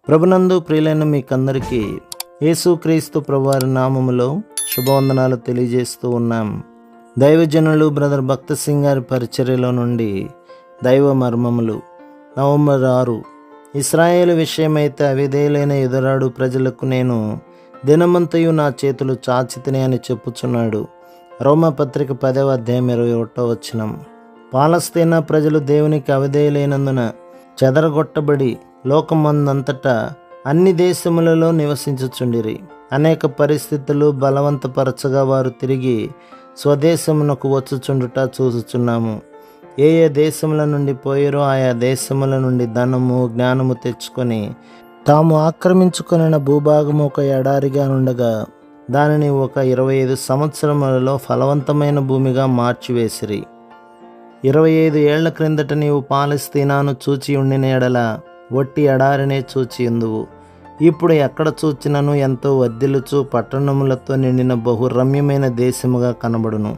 ప్రభునందు ప్రియులైన మీకందరికీ యేసుక్రీస్తు ప్రభువారి నామములో శుభవందనాలు తెలియజేస్తూ ఉన్నాం. దైవజనులు బ్రదర్ భక్త సింగ్ గారి పరిచర్యలో నుండి దైవ మర్మములు. నవంబర్ 6. ఇశ్రాయేలు విషయమైతే అవిధేయులైన ఎదురాడు ప్రజలకు నేను దినమంతయు నా చేతులు చాచితిని అని చెప్పుచున్నాడు. రోమపత్రిక 10వ అధ్యాయం 21వ వచనం. పాలస్తీనా ప్రజలు దేవునికి అవిధేయులైనందున చెదరగొట్టబడి లోకమందంతటా అన్ని దేశములలో నివసించుచుండిరి. అనేక పరిస్థితులు బలవంతపరచగా వారు తిరిగి స్వదేశమునకు వచ్చుచుండుట చూచుచున్నాము. ఏ ఏ దేశముల నుండి పోయిరో ఆయా దేశముల నుండి ధనము జ్ఞానము తెచ్చుకొని తాము ఆక్రమించుకొనిన భూభాగము ఒక ఎడారిగా ఉండగా దానిని ఒక 25 సంవత్సరములలో ఫలవంతమైన భూమిగా మార్చివేసిరి. 25 ఏళ్ల క్రిందట నీవు పాలస్తీనాను చూచి ఉండిన ఎడల వట్టి ఎడారినే చూచి ఉందువు. ఇప్పుడు ఎక్కడ చూచినను ఎంతో వర్ధిల్లుచు పట్టణములతో నిండిన బహురమ్యమైన దేశముగా కనబడును.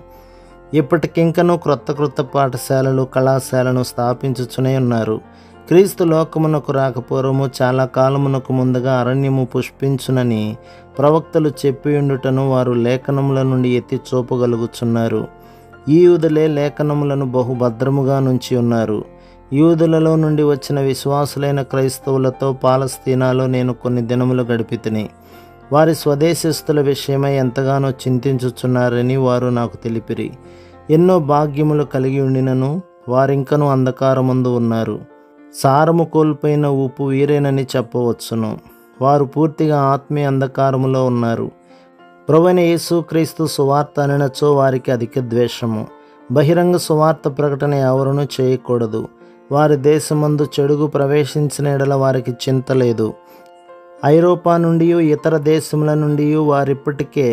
ఇప్పటికింకను క్రొత్త పాఠశాలలు కళాశాలను స్థాపించుచునే ఉన్నారు. క్రీస్తు లోకమునకు రాకపూర్వము చాలా కాలమునకు ముందుగా అరణ్యము పుష్పించునని ప్రవక్తలు చెప్పియుండుటను వారు లేఖనముల నుండి ఎత్తి చూపగలుగుచున్నారు. ఈ యూదులే లేఖనములను బహుభద్రముగా నుంచి ఉన్నారు. యూదులలో నుండి వచ్చిన విశ్వాసులైన క్రైస్తవులతో పాలస్తీనాలో నేను కొన్ని దినములు గడిపితిని. వారి స్వదేశస్థుల విషయమై ఎంతగానో చింతించుచున్నారని వారు నాకు తెలిపిరి. ఎన్నో భాగ్యములు కలిగి ఉండినను వారింకను అంధకారమందు ఉన్నారు. సారము కోల్పోయిన ఉప్పు వీరేనని చెప్పవచ్చును. వారు పూర్తిగా ఆత్మీయ అంధకారములో ఉన్నారు. ప్రభువైన యేసుక్రీస్తు సువార్త అనినచో వారికి అధిక ద్వేషము. బహిరంగ సువార్త ప్రకటన ఎవరునూ చేయకూడదు. వారి దేశమందు చెడుగు ప్రవేశించిన ఎడల వారికి చింత లేదు. ఐరోపా నుండి ఇతర దేశముల నుండి వారిప్పటికే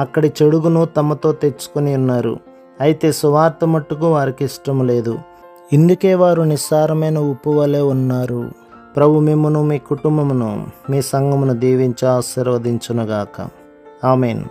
అక్కడి చెడుగును తమతో తెచ్చుకొని ఉన్నారు. అయితే సువార్త మట్టుకు వారికి ఇష్టం లేదు. ఇందుకే వారు నిస్సారమైన ఉప్పు వలె ఉన్నారు. ప్రభు మిమ్మును మీ కుటుంబమును మీ సంఘమును దీవించి ఆశీర్వదించునుగాక. ఆమేన్.